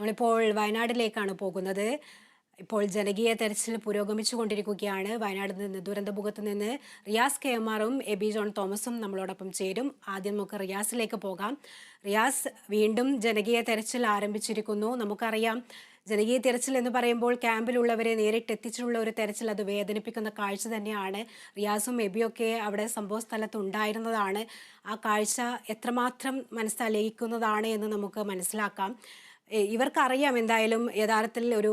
നമ്മളിപ്പോൾ വയനാട്ടിലേക്കാണ് പോകുന്നത്. ഇപ്പോൾ ജനകീയ തെരച്ചിൽ പുരോഗമിച്ചുകൊണ്ടിരിക്കുകയാണ്. വയനാട്ടിൽ നിന്ന് ദുരന്തമുഖത്ത് നിന്ന് റിയാസ് KM-റും എബി ജോൺ തോമസും നമ്മളോടൊപ്പം ചേരും. ആദ്യം നമുക്ക് റിയാസിലേക്ക് പോകാം. റിയാസ്, വീണ്ടും ജനകീയ തെരച്ചിൽ ആരംഭിച്ചിരിക്കുന്നു. നമുക്കറിയാം, ജനകീയ തെരച്ചിൽ എന്ന് പറയുമ്പോൾ ക്യാമ്പിലുള്ളവരെ നേരിട്ട് എത്തിച്ചുള്ള ഒരു തെരച്ചിൽ, അത് വേദനിപ്പിക്കുന്ന കാഴ്ച തന്നെയാണ്. റിയാസും എബിയൊക്കെ അവിടെ സംഭവ സ്ഥലത്ത് ഉണ്ടായിരുന്നതാണ്. ആ കാഴ്ച എത്രമാത്രം മനസ്സലിയിക്കുന്നതാണ് എന്ന് നമുക്ക് മനസ്സിലാക്കാം. ഇവർക്കറിയാം എന്തായാലും യഥാർത്ഥത്തിൽ ഒരു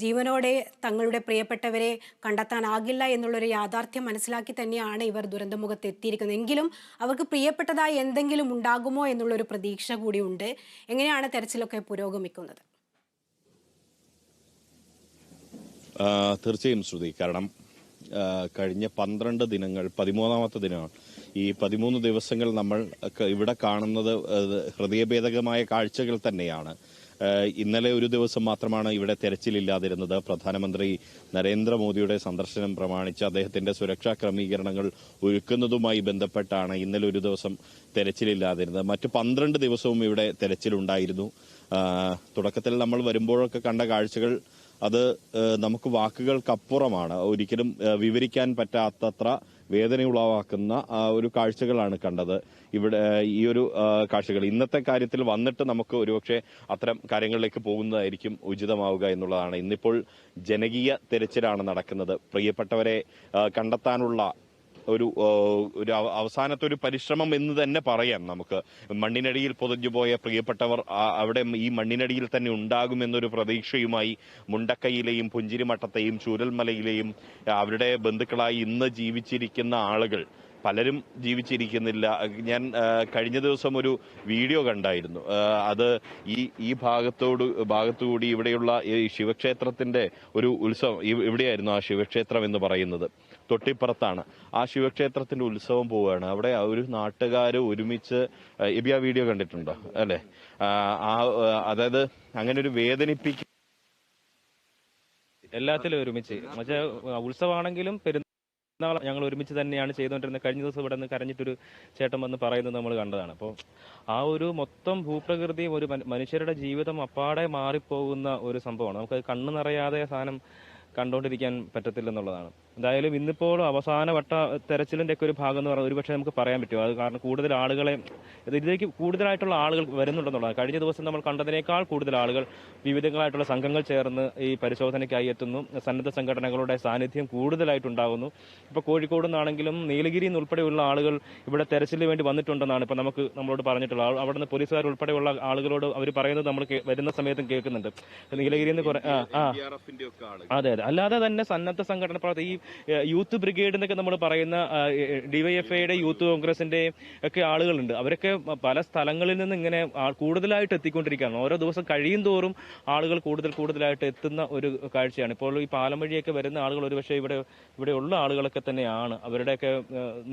ജീവനോടെ തങ്ങളുടെ പ്രിയപ്പെട്ടവരെ കണ്ടെത്താനാകില്ല എന്നുള്ളൊരു യാഥാർത്ഥ്യം മനസ്സിലാക്കി തന്നെയാണ് ഇവർ ദുരന്തമുഖത്ത് എത്തിയിരിക്കുന്നത്. എങ്കിലും അവർക്ക് പ്രിയപ്പെട്ടതായി എന്തെങ്കിലും ഉണ്ടാകുമോ എന്നുള്ളൊരു പ്രതീക്ഷ കൂടിയുണ്ട്. എങ്ങനെയാണ് തെരച്ചിലൊക്കെ പുരോഗമിക്കുന്നത്? തീർച്ചയായും ശ്രുതി, കാരണം കഴിഞ്ഞ 12 ദിനങ്ങൾ 13ാമത്തെ ദിനമാണ്. ഈ 13 ദിവസങ്ങൾ നമ്മൾ ഇവിടെ കാണുന്നത് ഹൃദയഭേദകമായ കാഴ്ചകൾ തന്നെയാണ്. ഇന്നലെ ഒരു ദിവസം മാത്രമാണ് ഇവിടെ തെരച്ചിലില്ലാതിരുന്നത്. പ്രധാനമന്ത്രി നരേന്ദ്രമോദിയുടെ സന്ദർശനം പ്രമാണിച്ച് അദ്ദേഹത്തിന്റെ സുരക്ഷാ ക്രമീകരണങ്ങൾ ഒരുക്കുന്നതുമായി ബന്ധപ്പെട്ടാണ് ഇന്നലെ ഒരു ദിവസം തെരച്ചിലില്ലാതിരുന്നത്. മറ്റു 12 ദിവസവും ഇവിടെ തെരച്ചിലുണ്ടായിരുന്നു. തുടക്കത്തിൽ നമ്മൾ വരുമ്പോഴൊക്കെ കണ്ട കാഴ്ചകൾ അത് നമുക്ക് വാക്കുകൾക്കപ്പുറമാണ്. ഒരിക്കലും വിവരിക്കാൻ പറ്റാത്തത്ര വേദന ഉളവാക്കുന്ന ഒരു കാഴ്ചകളാണ് കണ്ടത്. ഇവിടെ ഈ ഒരു കാഴ്ചകൾ ഇന്നത്തെ കാര്യത്തിൽ വന്നിട്ട് നമുക്ക് ഒരുപക്ഷെ അത്തരം കാര്യങ്ങളിലേക്ക് പോകുന്നതായിരിക്കും ഉചിതമാവുക എന്നുള്ളതാണ്. ഇന്നിപ്പോൾ ജനകീയ തെരച്ചിലാണ് നടക്കുന്നത്. പ്രിയപ്പെട്ടവരെ കണ്ടെത്താനുള്ള ഒരു അവസാനത്തെ ഒരു പരിശ്രമം എന്ന് തന്നെ പറയാം നമുക്ക്. മണ്ണിനടിയിൽ പൊതിഞ്ഞുപോയ പ്രിയപ്പെട്ടവർ അവിടെ ഈ മണ്ണിനടിയിൽ തന്നെ ഉണ്ടാകുമെന്നൊരു പ്രതീക്ഷയുമായി മുണ്ടക്കൈയിലെയും പുഞ്ചിരിമട്ടത്തെയും ചൂരൽമലയിലെയും അവരുടെ ബന്ധുക്കളായി ഇന്ന് ജീവിച്ചിരിക്കുന്ന ആളുകൾ പലരും ജീവിച്ചിരിക്കുന്നില്ല. ഞാൻ കഴിഞ്ഞ ദിവസം ഒരു വീഡിയോ കണ്ടായിരുന്നു. അത് ഈ ഭാഗത്തുകൂടി ഇവിടെയുള്ള ഈ ശിവക്ഷേത്രത്തിന്റെ ഒരു ഉത്സവം, ഇവിടെയായിരുന്നു ആ ശിവക്ഷേത്രം എന്ന് പറയുന്നത്, തൊട്ടിപ്പുറത്താണ്. ആ ശിവക്ഷേത്രത്തിന്റെ ഉത്സവം പോവുകയാണ്. അവിടെ ഒരു നാട്ടുകാര് ഒരുമിച്ച്, എബി ആ വീഡിയോ കണ്ടിട്ടുണ്ടോ അല്ലെ? അതായത് അങ്ങനെ ഒരു വേദനിപ്പിക്കും എല്ലാത്തിലും ഒരുമിച്ച് ഉത്സവമാണെങ്കിലും ഞങ്ങൾ ഒരുമിച്ച് തന്നെയാണ് ചെയ്തുകൊണ്ടിരുന്നത്. കഴിഞ്ഞ ദിവസം ഇവിടെ നിന്ന് കരഞ്ഞിട്ടൊരു ചേട്ടൻ വന്ന് പറയുന്നത് നമ്മൾ കണ്ടതാണ്. അപ്പോൾ ആ ഒരു മൊത്തം ഭൂപ്രകൃതിയും ഒരു മനുഷ്യരുടെ ജീവിതം അപ്പാടെ മാറിപ്പോകുന്ന ഒരു സംഭവമാണ്. നമുക്ക് കണ്ണു നിറയാതെ സാധനം കണ്ടുകൊണ്ടിരിക്കാൻ പറ്റത്തില്ലെന്നുള്ളതാണ്. എന്തായാലും ഇന്നിപ്പോൾ അവസാനവട്ട തെരച്ചിലിന്റെ ഒക്കെ ഒരു ഭാഗം എന്ന് പറയുന്നത് ഒരുപക്ഷെ നമുക്ക് പറയാൻ പറ്റും. അത് കാരണം കൂടുതൽ ആളുകളെ ഇതിലേക്ക് കൂടുതലായിട്ടുള്ള ആളുകൾ വരുന്നുണ്ടെന്നുള്ളതാണ്. കഴിഞ്ഞ ദിവസം നമ്മൾ കണ്ടതിനേക്കാൾ കൂടുതൽ ആളുകൾ വിവിധങ്ങളായിട്ടുള്ള സംഘങ്ങൾ ചേർന്ന് ഈ പരിശോധനയ്ക്കായി എത്തുന്നു. സന്നദ്ധ സംഘടനകളുടെ സാന്നിധ്യം കൂടുതലായിട്ടുണ്ടാകുന്നു. ഇപ്പോൾ കോഴിക്കോട് നിന്നാണെങ്കിലും നീലഗിരിയിൽ നിന്ന് ഉൾപ്പെടെയുള്ള ആളുകൾ ഇവിടെ തെരച്ചിലിന് വേണ്ടി വന്നിട്ടുണ്ടെന്നാണ് ഇപ്പോൾ നമ്മളോട് പറഞ്ഞിട്ടുള്ളത്. അവിടെ നിന്ന് പോലീസുകാർ ഉൾപ്പെടെയുള്ള ആളുകളോട് അവർ പറയുന്നത് നമ്മൾ വരുന്ന സമയത്തും കേൾക്കുന്നുണ്ട്. നീലഗിരിയിൽ നിന്ന് അതെ. അല്ലാതെ തന്നെ സന്നദ്ധ സംഘടന ഈ യൂത്ത് ബ്രിഗേഡ് എന്നൊക്കെ നമ്മൾ പറയുന്ന ഡിവൈഎഫ്ഐയുടെ യൂത്ത് കോൺഗ്രസിന്റെ ഒക്കെ ആളുകളുണ്ട്. അവരൊക്കെ പല സ്ഥലങ്ങളിൽ നിന്ന് ഇങ്ങനെ കൂടുതലായിട്ട് എത്തിക്കൊണ്ടിരിക്കുകയാണ്. ഓരോ ദിവസം കഴിയും തോറും ആളുകൾ കൂടുതലായിട്ട് എത്തുന്ന ഒരു കാഴ്ചയാണ്. ഇപ്പോൾ ഈ പാലം വഴിയൊക്കെ വരുന്ന ആളുകൾ ഒരുപക്ഷെ ഇവിടെയുള്ള ആളുകളൊക്കെ തന്നെയാണ്. അവരുടെയൊക്കെ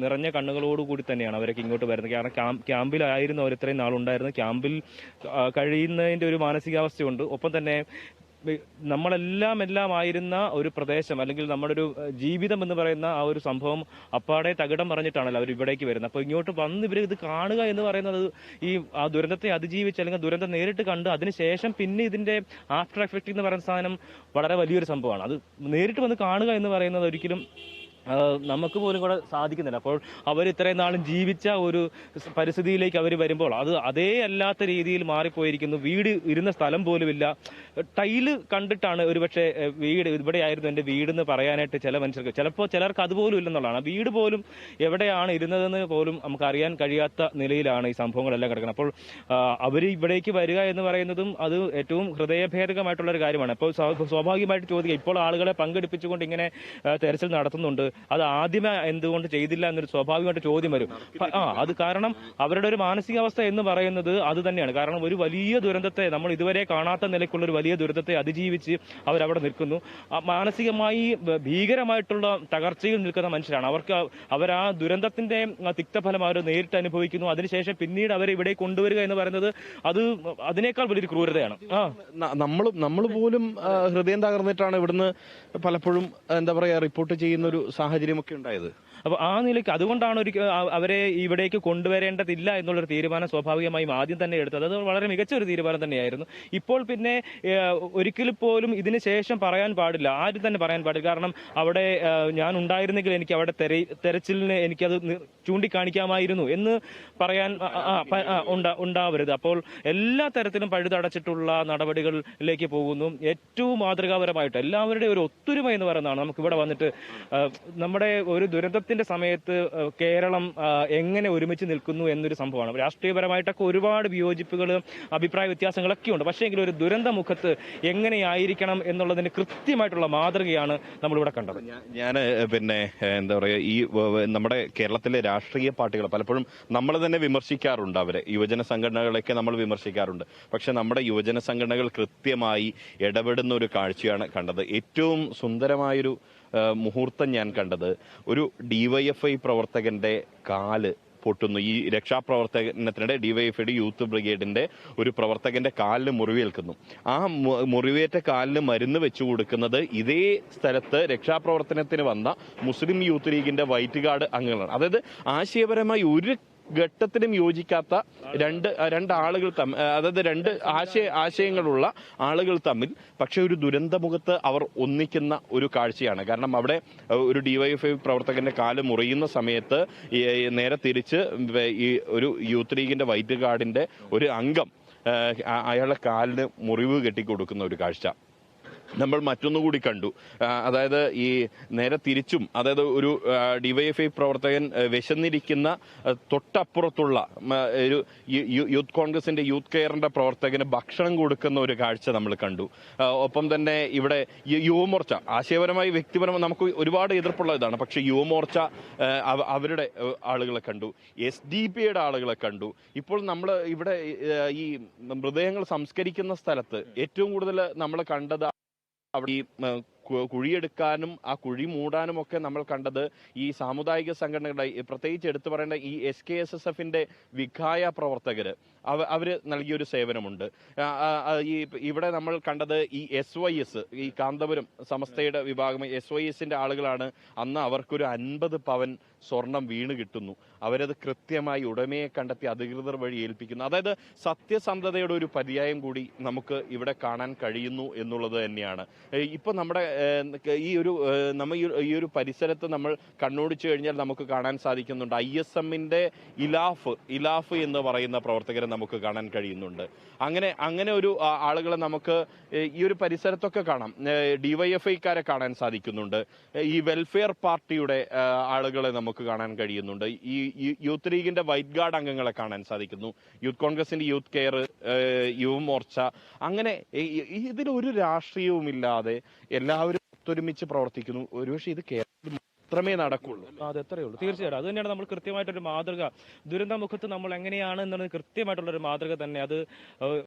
നിറഞ്ഞ കണ്ണുകളോടുകൂടി തന്നെയാണ് അവരൊക്കെ ഇങ്ങോട്ട് വരുന്നത്. കാരണം ക്യാമ്പിലായിരുന്നു അവർ ഇത്രയും നാളുണ്ടായിരുന്നത്. ക്യാമ്പിൽ കഴിയുന്നതിന്റെ ഒരു മാനസികാവസ്ഥയുണ്ട്. ഒപ്പം തന്നെ നമ്മളെല്ലാം ആയിരുന്ന ഒരു പ്രദേശം, അല്ലെങ്കിൽ നമ്മുടെ ഒരു ജീവിതം എന്ന് പറയുന്ന ആ ഒരു സംഭവം അപ്പാടെ തകിടം പറഞ്ഞിട്ടാണല്ലോ അവർ ഇവിടേക്ക് വരുന്നത്. അപ്പോൾ ഇങ്ങോട്ട് വന്ന് ഇവർ ഇത് കാണുക എന്ന് പറയുന്നത് ആ ദുരന്തത്തെ അതിജീവിച്ച് അല്ലെങ്കിൽ ദുരന്തം നേരിട്ട് കണ്ട് അതിനുശേഷം പിന്നെ ഇതിന്റെ ആഫ്റ്റർ എഫക്റ്റ് എന്ന് പറയുന്ന സാധനം വളരെ വലിയൊരു സംഭവമാണ്. അത് നേരിട്ട് വന്ന് കാണുക എന്ന് പറയുന്നത് ഒരിക്കലും നമുക്ക് പോലും കൂടെ സാധിക്കുന്നില്ല. അപ്പോൾ അവർ ഇത്രയും നാളും ജീവിച്ച ഒരു പരിസ്ഥിതിയിലേക്ക് അവർ വരുമ്പോൾ അത് അതേ അല്ലാത്ത രീതിയിൽ മാറിപ്പോയിരിക്കുന്നു. വീട് ഇരുന്ന സ്ഥലം പോലുമില്ല. ടൈല് കണ്ടിട്ടാണ് ഒരുപക്ഷെ വീട് ഇവിടെയായിരുന്നു എൻ്റെ വീടെന്ന് പറയാനായിട്ട് ചില മനുഷ്യർക്ക്, ചിലപ്പോൾ ചിലർക്ക് അതുപോലും ഇല്ലെന്നുള്ളതാണ്. വീട് പോലും എവിടെയാണ് ഇരുന്നതെന്ന് പോലും നമുക്ക് അറിയാൻ കഴിയാത്ത നിലയിലാണ് ഈ സംഭവങ്ങളെല്ലാം കിടക്കുന്നത്. അപ്പോൾ അവർ ഇവിടേക്ക് വരിക എന്ന് പറയുന്നതും അത് ഏറ്റവും ഹൃദയഭേദകമായിട്ടുള്ള ഒരു കാര്യമാണ്. അപ്പോൾ സ്വാഭാവികമായിട്ട് ചോദിക്കുക, ഇപ്പോൾ ആളുകളെ പങ്കെടുപ്പിച്ചുകൊണ്ട് ഇങ്ങനെ തെരച്ചിൽ നടത്തുന്നുണ്ട്, അത് ആദ്യമേ എന്തുകൊണ്ട് ചെയ്തില്ല എന്നൊരു സ്വാഭാവികമായിട്ട് ചോദ്യം വരും. അത് കാരണം അവരുടെ ഒരു മാനസികാവസ്ഥ എന്ന് പറയുന്നത് അത് തന്നെയാണ്. കാരണം ഒരു വലിയ ദുരന്തത്തെ, നമ്മൾ ഇതുവരെ കാണാത്ത നിലയ്ക്കുള്ള ഒരു വലിയ ദുരന്തത്തെ അതിജീവിച്ച് അവരവിടെ നിൽക്കുന്നു. മാനസികമായി ഭീകരമായിട്ടുള്ള തകർച്ചയിൽ നിൽക്കുന്ന മനുഷ്യരാണ്. അവർ ആ ദുരന്തത്തിന്റെ തിക്തഫലം അവർ നേരിട്ട് അനുഭവിക്കുന്നു. അതിനുശേഷം പിന്നീട് അവരെ ഇവിടെ കൊണ്ടുവരിക എന്ന് പറയുന്നത് അത് അതിനേക്കാൾ വലിയൊരു ക്രൂരതയാണ്. നമ്മൾ പോലും ഹൃദയം തകർന്നിട്ടാണ് ഇവിടുന്ന് പലപ്പോഴും എന്താ പറയാ റിപ്പോർട്ട് ചെയ്യുന്ന ഒരു സാഹചര്യമൊക്കെ ഉണ്ടായത്. അപ്പോൾ ആ നിലയ്ക്ക് അതുകൊണ്ടാണ് അവരെ ഇവിടേക്ക് കൊണ്ടുവരേണ്ടതില്ല എന്നുള്ളൊരു തീരുമാനം സ്വാഭാവികമായും ആദ്യം തന്നെ എടുത്തത്. അത് വളരെ മികച്ച ഒരു തീരുമാനം തന്നെയായിരുന്നു. ഇപ്പോൾ പിന്നെ ഒരിക്കലും പോലും ഇതിന് ശേഷം പറയാൻ പാടില്ല, ആരും തന്നെ പറയാൻ പാടില്ല. കാരണം അവിടെ ഞാൻ ഉണ്ടായിരുന്നെങ്കിൽ എനിക്ക് അവിടെ തെരച്ചിലിന് എനിക്കത് ചൂണ്ടിക്കാണിക്കാമായിരുന്നു എന്ന് പറയാൻ ഉണ്ടാവരുത്. അപ്പോൾ എല്ലാ തരത്തിലും പഴുതടച്ചിട്ടുള്ള നടപടികളിലേക്ക് പോകുന്നു. ഏറ്റവും മാതൃകാപരമായിട്ട് എല്ലാവരുടെയും ഒരു ഒത്തൊരുമ എന്ന് പറയുന്നതാണ്. നമുക്കിവിടെ വന്നിട്ട് നമ്മുടെ ഒരു ദുരന്തത്തിന്റെ സമയത്ത് കേരളം എങ്ങനെ ഒരുമിച്ച് നിൽക്കുന്നു എന്നൊരു സംഭവമാണ്. രാഷ്ട്രീയപരമായിട്ടൊക്കെ ഒരുപാട് വിയോജിപ്പുകൾ, അഭിപ്രായ വ്യത്യാസങ്ങളൊക്കെ ഉണ്ട്. പക്ഷേ എങ്കിലും ഒരു ദുരന്ത മുഖത്ത് എങ്ങനെയായിരിക്കണം എന്നുള്ളതിന് കൃത്യമായിട്ടുള്ള മാതൃകയാണ് നമ്മളിവിടെ കണ്ടത്. ഞാൻ പിന്നെ എന്താ പറയുക, ഈ നമ്മുടെ കേരളത്തിലെ രാഷ്ട്രീയ പാർട്ടികൾ പലപ്പോഴും നമ്മൾ തന്നെ വിമർശിക്കാറുണ്ട്. അവരെ യുവജന സംഘടനകളൊക്കെ നമ്മൾ വിമർശിക്കാറുണ്ട്. പക്ഷെ നമ്മുടെ യുവജന സംഘടനകൾ കൃത്യമായി ഇടപെടുന്ന ഒരു കാഴ്ചയാണ് കണ്ടത്. ഏറ്റവും സുന്ദരമായൊരു മുഹൂർത്തം ഞാൻ കണ്ടത് ഒരു ഡിവൈഎഫ്ഐ പ്രവർത്തകന്റെ കാല് പൊട്ടുന്നു. ഈ രക്ഷാപ്രവർത്തനത്തിനിടെ ഡിവൈഎഫ്ഐയുടെ യൂത്ത് ബ്രിഗേഡിന്റെ ഒരു പ്രവർത്തകന്റെ കാലിന് മുറിവേൽക്കുന്നു. ആ മുറിവേറ്റ കാലിന് മരുന്ന് വെച്ചു കൊടുക്കുന്നത് ഇതേ സ്ഥലത്ത് രക്ഷാപ്രവർത്തനത്തിന് വന്ന മുസ്ലിം യൂത്ത് ലീഗിന്റെ വൈറ്റ് ഗാർഡ് അംഗങ്ങളാണ്. അതായത് ആശയപരമായി ഒരു ഘട്ടത്തിലും യോജിക്കാത്ത രണ്ട് ആളുകൾ തമ്മിൽ, അതായത് രണ്ട് ആശയങ്ങളുള്ള ആളുകൾ തമ്മിൽ പക്ഷെ ഒരു ദുരന്തമുഖത്ത് അവർ ഒന്നിക്കുന്ന ഒരു കാഴ്ചയാണ്. കാരണം അവിടെ ഒരു ഡിവൈഎഫ്ഐ പ്രവർത്തകന്റെ കാല് മുറിയുന്ന സമയത്ത് നേരെ തിരിച്ച് ഈ ഒരു യൂത്ത് ലീഗിന്റെ വൈറ്റ് ഗാർഡിന്റെ ഒരു അംഗം അയാളുടെ കാലിന് മുറിവ് കെട്ടിക്കൊടുക്കുന്ന ഒരു കാഴ്ച നമ്മൾ മറ്റൊന്നുകൂടി കണ്ടു. അതായത് ഈ നേരെ തിരിച്ചും, അതായത് ഒരു ഡിവൈഎഫ്ഐ പ്രവർത്തകൻ വിശന്നിരിക്കുന്ന തൊട്ടപ്പുറത്തുള്ള ഒരു യൂത്ത് കോൺഗ്രസിന്റെ യൂത്ത് കെയറിന്റെ പ്രവർത്തകന് ഭക്ഷണം കൊടുക്കുന്ന ഒരു കാഴ്ച നമ്മൾ കണ്ടു. ഒപ്പം തന്നെ ഇവിടെ യുവമോർച്ച ആശയപരമായി വ്യക്തിപരമായി നമുക്ക് ഒരുപാട് എതിർപ്പുള്ള ഇതാണ്. പക്ഷെ യുവമോർച്ച അവരുടെ ആളുകളെ കണ്ടു, SDPയുടെ ആളുകളെ കണ്ടു. ഇപ്പോൾ നമ്മൾ ഇവിടെ ഈ മൃതദേഹങ്ങൾ സംസ്കരിക്കുന്ന സ്ഥലത്ത് ഏറ്റവും കൂടുതൽ നമ്മൾ കണ്ടത് അവിടെ ഈ കുഴിയെടുക്കാനും ആ കുഴി മൂടാനും ഒക്കെ നമ്മൾ കണ്ടത് ഈ സാമുദായിക സംഘടനകളുടെ, പ്രത്യേകിച്ച് എടുത്തു പറയേണ്ട ഈ SKSSFന്റെ വിഖായ പ്രവർത്തകര് അവര് നൽകിയൊരു സേവനമുണ്ട്. ഈ ഇവിടെ നമ്മൾ കണ്ടത് ഈ SYS, ഈ കാന്തപുരം സമസ്തയുടെ വിഭാഗം SYSന്റെ ആളുകളാണ്. അന്ന് അവർക്കൊരു 50 പവൻ സ്വർണം വീണ് കിട്ടുന്നു. അവരത് കൃത്യമായി ഉടമയെ കണ്ടെത്തി അധികൃതർ വഴി ഏൽപ്പിക്കുന്നു. അതായത് സത്യസന്ധതയുടെ ഒരു പര്യായം കൂടി നമുക്ക് ഇവിടെ കാണാൻ കഴിയുന്നു എന്നുള്ളത് തന്നെയാണ്. ഇപ്പൊ നമ്മുടെ ഈ ഒരു പരിസരത്ത് നമ്മൾ കണ്ണോടിച്ചു കഴിഞ്ഞാൽ നമുക്ക് കാണാൻ സാധിക്കുന്നുണ്ട്. ISMന്റെ ഇലാഫ് എന്ന് പറയുന്ന പ്രവർത്തകരെ നമുക്ക് കാണാൻ കഴിയുന്നുണ്ട്. അങ്ങനെ ഒരു ആളുകളെ നമുക്ക് ഈ ഒരു പരിസരത്തൊക്കെ കാണാം. DYFIക്കാരെ കാണാൻ സാധിക്കുന്നുണ്ട്. ഈ വെൽഫെയർ പാർട്ടിയുടെ ആളുകളെ നമുക്ക് കാണാൻ കഴിയുന്നുണ്ട്. ഈ യൂത്ത് ലീഗിന്റെ വൈറ്റ് ഗാർഡ് അംഗങ്ങളെ കാണാൻ സാധിക്കുന്നു. യൂത്ത് കോൺഗ്രസിന്റെ യൂത്ത് കെയർ, യുവമോർച്ച, അങ്ങനെ ഇതിലൊരു രാഷ്ട്രീയവുമില്ലാതെ എല്ലാവരും ഒത്തൊരുമിച്ച് പ്രവർത്തിക്കുന്നു. ഒരുപക്ഷെ ഇത് കേരളത്തിൽ മാത്രമേ നടക്കുള്ളൂ. അതെത്രയേ ഉള്ളൂ. തീർച്ചയായിട്ടും അത് തന്നെയാണ് നമ്മൾ കൃത്യമായിട്ടൊരു മാതൃക. ദുരന്തമുഖത്ത് നമ്മൾ എങ്ങനെയാണ് എന്നുള്ളത് കൃത്യമായിട്ടുള്ളൊരു മാതൃക തന്നെ അത്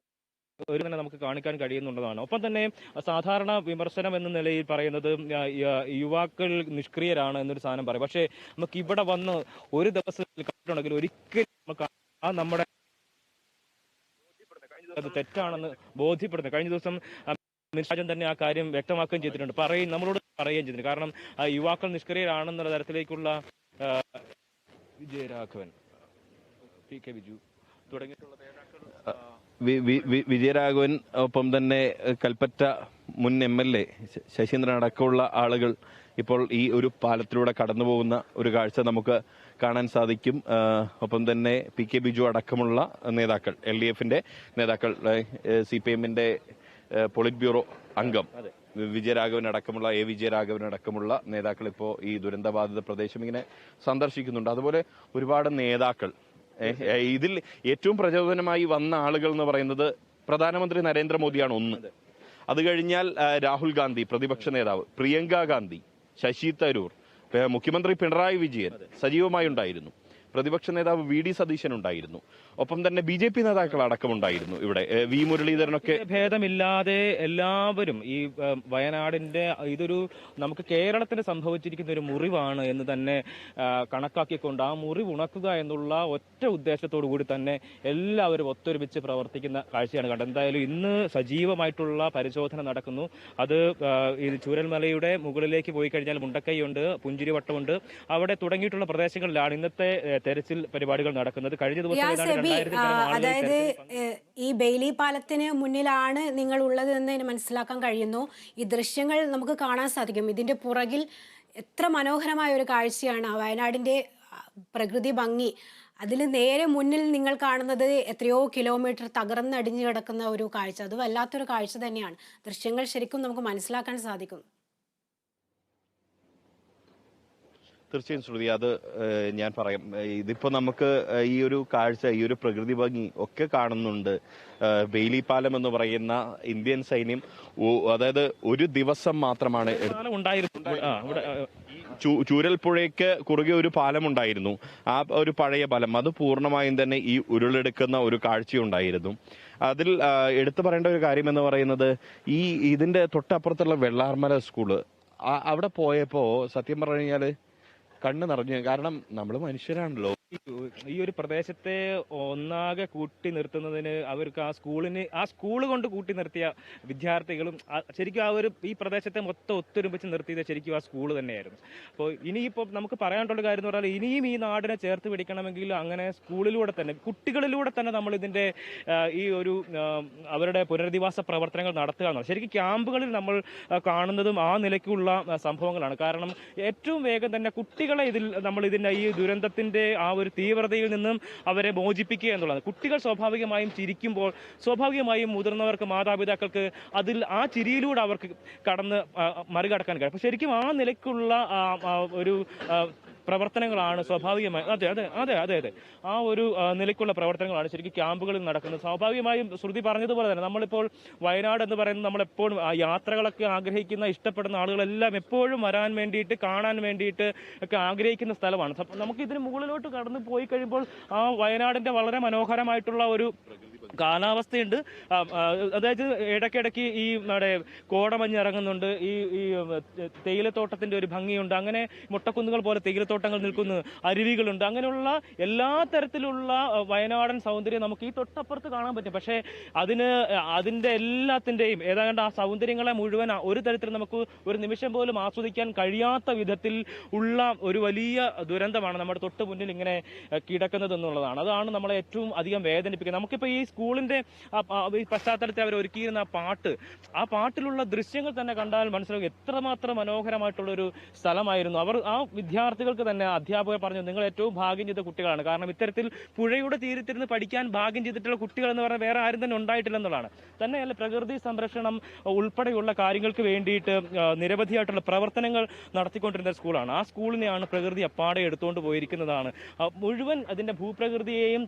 തന്നെ നമുക്ക് കാണിക്കാൻ കഴിയുന്നുള്ളതാണ്. ഒപ്പം തന്നെ സാധാരണ വിമർശനം എന്ന നിലയിൽ പറയുന്നത് യുവാക്കൾ നിഷ്ക്രിയരാണ് എന്നൊരു സാധനം പറയും. പക്ഷേ നമുക്ക് ഇവിടെ വന്ന് ഒരു ദിവസം കണ്ടിട്ടുണ്ടെങ്കിൽ ഒരിക്കലും നമുക്ക് നമ്മുടെ അത് തെറ്റാണെന്ന് ബോധ്യപ്പെടുന്നത്. കഴിഞ്ഞ ദിവസം രാജൻ തന്നെ ആ കാര്യം വ്യക്തമാക്കുകയും ചെയ്തിട്ടുണ്ട്, നമ്മളോട് പറയുകയും ചെയ്തിട്ടുണ്ട്. കാരണം യുവാക്കൾ നിഷ്ക്രിയരാണെന്നുള്ള തരത്തിലേക്കുള്ള വിജയരാഘവൻ, PK ബിജു തുടങ്ങിയിട്ടുള്ള വിജയരാഘവൻ, ഒപ്പം തന്നെ കൽപ്പറ്റ മുൻ MLA ശശീന്ദ്രൻ അടക്കമുള്ള ആളുകൾ ഇപ്പോൾ ഈ ഒരു പാലത്തിലൂടെ കടന്നു പോകുന്ന ഒരു കാഴ്ച നമുക്ക് കാണാൻ സാധിക്കും. ഒപ്പം തന്നെ PK ബിജു അടക്കമുള്ള നേതാക്കൾ, LDFന്റെ നേതാക്കൾ, CPMന്റെ പോളിറ്റ് ബ്യൂറോ അംഗം വിജയരാഘവൻ അടക്കമുള്ള വിജയരാഘവൻ അടക്കമുള്ള നേതാക്കൾ ഇപ്പോൾ ഈ ദുരന്തബാധിത പ്രദേശം ഇങ്ങനെ സന്ദർശിക്കുന്നുണ്ട്. അതുപോലെ ഒരുപാട് നേതാക്കൾ. ഇതിൽ ഏറ്റവും പ്രചോദനമായി വന്ന ആളുകൾ എന്ന് പറയുന്നത് പ്രധാനമന്ത്രി നരേന്ദ്രമോദിയാണ് ഒന്ന്. അത് കഴിഞ്ഞാൽ രാഹുൽ ഗാന്ധി പ്രതിപക്ഷ നേതാവ്, പ്രിയങ്ക ഗാന്ധി, ശശി തരൂർ, മുഖ്യമന്ത്രി പിണറായി വിജയൻ സജീവമായി ഉണ്ടായിരുന്നു. പ്രതിപക്ഷ നേതാവ് വി.ഡി. സതീശൻ ഉണ്ടായിരുന്നു. ഒപ്പം തന്നെ BJP നേതാക്കൾ അടക്കമുണ്ടായിരുന്നു ഇവിടെ. വി. മുരളീധരനൊക്കെ ഭേദമില്ലാതെ എല്ലാവരും ഈ വയനാടിന്റെ ഇതൊരു നമുക്ക് കേരളത്തിന് സംഭവിച്ചിരിക്കുന്ന ഒരു മുറിവാണ് എന്ന് തന്നെ കണക്കാക്കിക്കൊണ്ട് ആ മുറിവ് ഉണക്കുക എന്നുള്ള ഒറ്റ ഉദ്ദേശത്തോടു കൂടി തന്നെ എല്ലാവരും ഒത്തൊരുമിച്ച് പ്രവർത്തിക്കുന്ന കാഴ്ചയാണ് കണ്ടത്. എന്തായാലും ഇന്ന് സജീവമായിട്ടുള്ള പരിശോധന നടക്കുന്നു. അത് ഈ ചൂരൽമലയുടെ മുകളിലേക്ക് പോയി കഴിഞ്ഞാൽ മുണ്ടക്കൈയുണ്ട്, പുഞ്ചിരിവട്ടമുണ്ട്, അവിടെ തുടങ്ങിയിട്ടുള്ള പ്രദേശങ്ങളിലാണ് ഇന്നത്തെ തെരച്ചിൽ പരിപാടികൾ നടക്കുന്നത്. കഴിഞ്ഞ ദിവസം അതായത് ഈ ബെയിലി പാലത്തിന് മുന്നിലാണ് നിങ്ങൾ ഉള്ളത് എന്ന് മനസ്സിലാക്കാൻ കഴിയുന്നു. ഈ ദൃശ്യങ്ങൾ നമുക്ക് കാണാൻ സാധിക്കും. ഇതിന്റെ പുറകിൽ എത്ര മനോഹരമായ ഒരു കാഴ്ചയാണ് വയനാടിന്റെ പ്രകൃതി ഭംഗി. അതിൽ നേരെ മുന്നിൽ നിങ്ങൾ കാണുന്നത് എത്രയോ കിലോമീറ്റർ തകർന്നടിഞ്ഞു കിടക്കുന്ന ഒരു കാഴ്ച. അത് വല്ലാത്തൊരു കാഴ്ച തന്നെയാണ്. ദൃശ്യങ്ങൾ ശരിക്കും നമുക്ക് മനസ്സിലാക്കാൻ സാധിക്കും. തീർച്ചയായും ശ്രുതി, അത് ഞാൻ പറയാം. ഇതിപ്പോ നമുക്ക് ഈ ഒരു കാഴ്ച, ഈ ഒരു പ്രകൃതി ഭംഗി ഒക്കെ കാണുന്നുണ്ട്. ബെയിലി പാലം എന്ന് പറയുന്ന ഇന്ത്യൻ സൈന്യം അതായത് ഒരു ദിവസം മാത്രമാണ് ചൂരൽപ്പുഴയ്ക്ക് കുറുകെ ഒരു പാലം ഉണ്ടായിരുന്നു. ആ ഒരു പഴയ പാലം അത് പൂർണ്ണമായും തന്നെ ഈ ഉരുളെടുക്കുന്ന ഒരു കാഴ്ചയുണ്ടായിരുന്നു. അതിൽ എടുത്തു പറയേണ്ട ഒരു കാര്യം എന്ന് പറയുന്നത് ഇതിന്റെ തൊട്ടപ്പുറത്തുള്ള വെള്ളാർമല സ്കൂള്, അവിടെ പോയപ്പോ സത്യം പറഞ്ഞു കഴിഞ്ഞാല് കണ്ണ് നിറഞ്ഞു. കാരണം നമ്മൾ മനുഷ്യരാണല്ലോ. ഈ ഒരു പ്രദേശത്തെ ഒന്നാകെ കൂട്ടി നിർത്തുന്നതിന് അവർക്ക് ആ സ്കൂൾ കൊണ്ട് കൂട്ടി നിർത്തിയ വിദ്യാർത്ഥികളും ശരിക്കും ഈ പ്രദേശത്തെ മൊത്തം ഒത്തൊരുമിച്ച് നിർത്തിയത് ശരിക്കും ആ സ്കൂൾ തന്നെയായിരുന്നു. അപ്പോൾ ഇനിയിപ്പോൾ നമുക്ക് പറയാനുള്ള കാര്യം എന്ന് പറഞ്ഞാൽ ഇനിയും ഈ നാടിനെ ചേർത്ത് പിടിക്കണമെങ്കിൽ അങ്ങനെ സ്കൂളിലൂടെ തന്നെ കുട്ടികളിലൂടെ തന്നെ നമ്മൾ ഇതിന്റെ ഈ ഒരു അവരുടെ പുനരധിവാസ പ്രവർത്തനങ്ങൾ നടത്തുക എന്നുള്ളത്. ശരിക്കും ക്യാമ്പുകളിൽ നമ്മൾ കാണുന്നതും ആ നിലയ്ക്കുള്ള സംഭവങ്ങളാണ്. കാരണം ഏറ്റവും വേഗം തന്നെ കുട്ടികളെ നമ്മൾ ഇതിന്റെ ഈ ദുരന്തത്തിന്റെ ആ ഒരു തീവ്രതയിൽ നിന്നും അവരെ മോചിപ്പിക്കുക എന്നുള്ളത്. കുട്ടികൾ സ്വാഭാവികമായും ചിരിക്കുമ്പോൾ സ്വാഭാവികമായും മുതിർന്നവർക്ക്, മാതാപിതാക്കൾക്ക് ആ ചിരിയിലൂടെ അവർക്ക് മറികടക്കാൻ കഴിയും. അപ്പോൾ ശരിക്കും ആ നിലയ്ക്കുള്ള ഒരു പ്രവർത്തനങ്ങളാണ് സ്വാഭാവികമായി അതെ ആ ഒരു നിലയ്ക്കുള്ള പ്രവർത്തനങ്ങളാണ് ശരിക്കും ക്യാമ്പുകളിൽ നടക്കുന്നത്. സ്വാഭാവികമായും ശ്രുതി പറഞ്ഞതുപോലെ തന്നെ നമ്മളിപ്പോൾ വയനാട് എന്ന് പറയുന്നത് നമ്മളെപ്പോഴും യാത്രകളൊക്കെ ആഗ്രഹിക്കുന്ന, ഇഷ്ടപ്പെടുന്ന ആളുകളെല്ലാം എപ്പോഴും വരാൻ വേണ്ടിയിട്ട്, കാണാൻ വേണ്ടിയിട്ട് ഒക്കെ ആഗ്രഹിക്കുന്ന സ്ഥലമാണ്. നമുക്ക് ഇതിന് മുകളിലോട്ട് കടന്നു പോയി കഴിയുമ്പോൾ ആ വയനാടിന്റെ വളരെ മനോഹരമായിട്ടുള്ള ഒരു കാലാവസ്ഥയുണ്ട്. അതായത് ഇടയ്ക്കിടയ്ക്ക് ഈ നമ്മുടെ കോടമഞ്ഞ് ഇറങ്ങുന്നുണ്ട്, ഈ തേയിലത്തോട്ടത്തിന്റെ ഒരു ഭംഗിയുണ്ട്, അങ്ങനെ മുട്ടക്കുന്നുകൾ പോലെ തേയിലത്തോട്ടങ്ങൾ നിൽക്കുന്നു, അരുവികളുണ്ട്, അങ്ങനെയുള്ള എല്ലാ തരത്തിലുള്ള വയനാടൻ സൗന്ദര്യം നമുക്ക് ഈ തൊട്ടപ്പുറത്ത് കാണാൻ പറ്റും. പക്ഷേ അതിന്റെ എല്ലാത്തിന്റെയും ഏതാണ്ട് ആ സൗന്ദര്യങ്ങളെ മുഴുവൻ ഒരു തരത്തിൽ നമുക്ക് ഒരു നിമിഷം പോലും ആസ്വദിക്കാൻ കഴിയാത്ത വിധത്തിൽ ഉള്ള ഒരു വലിയ ദുരന്തമാണ് നമ്മുടെ തൊട്ട് മുന്നിൽ ഇങ്ങനെ കിടക്കുന്നത് എന്നുള്ളതാണ്. അതാണ് നമ്മളെ ഏറ്റവും അധികം വേദനിപ്പിക്കുന്നത്. നമുക്കിപ്പോൾ ഈ സ്കൂളിന്റെ ഈ പശ്ചാത്തലത്തിൽ അവർ ഒരുക്കിയിരുന്ന ആ പാട്ടിലുള്ള ദൃശ്യങ്ങൾ തന്നെ കണ്ടാൽ മനസ്സിലാവും എത്രമാത്രം മനോഹരമായിട്ടുള്ള ഒരു സ്ഥലമായിരുന്നു. ആ വിദ്യാർത്ഥികൾക്ക് തന്നെ അധ്യാപകർ പറഞ്ഞു, നിങ്ങൾ ഏറ്റവും ഭാഗ്യം ചെയ്ത കുട്ടികളാണ്. കാരണം ഇത്തരത്തിൽ പുഴയുടെ തീരത്തിരുന്ന് പഠിക്കാൻ ഭാഗ്യം ചെയ്തിട്ടുള്ള കുട്ടികൾ എന്ന് പറഞ്ഞാൽ വേറെ ആരും തന്നെ ഉണ്ടായിട്ടില്ലെന്നുള്ളതാണ്. തന്നെയല്ല, പ്രകൃതി സംരക്ഷണം ഉൾപ്പെടെയുള്ള കാര്യങ്ങൾക്ക് വേണ്ടിയിട്ട് നിരവധിയായിട്ടുള്ള പ്രവർത്തനങ്ങൾ നടത്തിക്കൊണ്ടിരുന്ന സ്കൂളാണ്. ആ സ്കൂളിനെയാണ് പ്രകൃതി അപ്പാടെ എടുത്തുകൊണ്ട് പോയിരിക്കുന്നതാണ്. മുഴുവൻ അതിന്റെ ഭൂപ്രകൃതിയെയും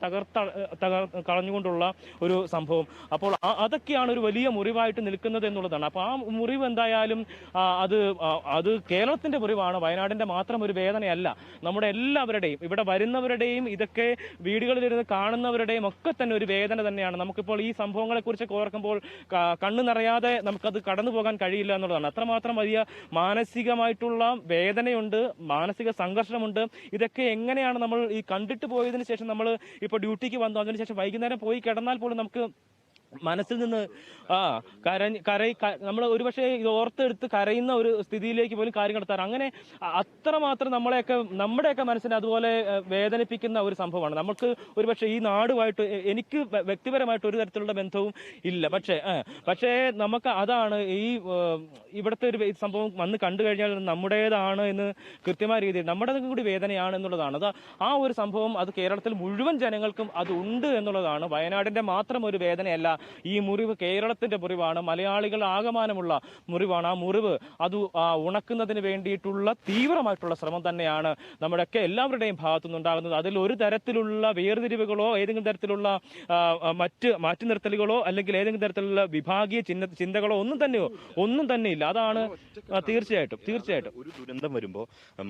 കളഞ്ഞുകൊണ്ടുള്ള ഒരു സംഭവം. അപ്പോൾ അതൊക്കെയാണ് ഒരു വലിയ മുറിവായിട്ട് നിൽക്കുന്നത് എന്നുള്ളതാണ്. അപ്പോൾ ആ മുറിവ് എന്തായാലും അത് കേരളത്തിന്റെ മുറിവാണ്, വയനാടിന്റെ മാത്രം ഒരു വേദനയല്ല. നമ്മുടെ എല്ലാവരുടെയും, ഇവിടെ വരുന്നവരുടെയും ഇതൊക്കെ വീടുകളിലിരുന്ന് കാണുന്നവരുടെയും ഒക്കെ തന്നെ ഒരു വേദന തന്നെയാണ്. നമുക്കിപ്പോൾ ഈ സംഭവങ്ങളെ കുറിച്ചൊക്കെ ഓർക്കുമ്പോൾ കണ്ണു നിറയാതെ നമുക്കത് കടന്നു പോകാൻ കഴിയില്ല എന്നുള്ളതാണ്. അത്രമാത്രം വലിയ മാനസികമായിട്ടുള്ള വേദനയുണ്ട്, മാനസിക സംഘർഷമുണ്ട്. ഇതൊക്കെ എങ്ങനെയാണ് നമ്മൾ ഈ കണ്ടിട്ട് പോയതിനു ശേഷം നമ്മൾ ഇപ്പോൾ ഡ്യൂട്ടിക്ക് വന്നു, അതിനുശേഷം വൈകുന്നേരം പോയി കിടന്നാൽ പോലും നമുക്ക് മനസ്സിൽ നിന്ന് നമ്മൾ ഒരുപക്ഷെ ഇത് ഓർത്തെടുത്ത് കരയുന്ന ഒരു സ്ഥിതിയിലേക്ക് പോലും കാര്യങ്ങൾ എത്താറ്. അങ്ങനെ അത്രമാത്രം നമ്മുടെയൊക്കെ മനസ്സിനെ അതുപോലെ വേദനിപ്പിക്കുന്ന ഒരു സംഭവമാണ്. നമുക്ക് ഒരുപക്ഷെ ഈ നാടുമായിട്ട് എനിക്ക് വ്യക്തിപരമായിട്ട് ഒരു തരത്തിലുള്ള ബന്ധവും ഇല്ല. പക്ഷേ നമുക്ക് അതാണ് ഇവിടുത്തെ ഒരു സംഭവം വന്ന് കണ്ടു കഴിഞ്ഞാൽ നമ്മുടേതാണ് എന്ന് കൃത്യമായ രീതിയിൽ നമ്മുടെ കൂടി വേദനയാണ് എന്നുള്ളതാണ്. ആ ഒരു സംഭവം അത് കേരളത്തിൽ മുഴുവൻ ജനങ്ങൾക്കും അത് ഉണ്ട് എന്നുള്ളതാണ്. വയനാടിന്റെ മാത്രം ഒരു വേദനയല്ല, ഈ മുറിവ് കേരളത്തിന്റെ മുറിവാണ്, മലയാളികൾ ആകമാനമുള്ള മുറിവാണ്. ആ മുറിവ് അത് ഉണക്കുന്നതിന് വേണ്ടിയിട്ടുള്ള തീവ്രമായിട്ടുള്ള ശ്രമം തന്നെയാണ് നമ്മുടെയൊക്കെ എല്ലാവരുടെയും ഭാഗത്തുനിന്നുണ്ടാകുന്നത്. അതിൽ ഒരു തരത്തിലുള്ള വേർതിരിവുകളോ ഏതെങ്കിലും തരത്തിലുള്ള മാറ്റി നിർത്തലുകളോ അല്ലെങ്കിൽ ഏതെങ്കിലും തരത്തിലുള്ള വിഭാഗീയ ചിന്തകളോ ഒന്നും തന്നെയില്ല. അതാണ് തീർച്ചയായിട്ടും ഒരു ദുരന്തം വരുമ്പോൾ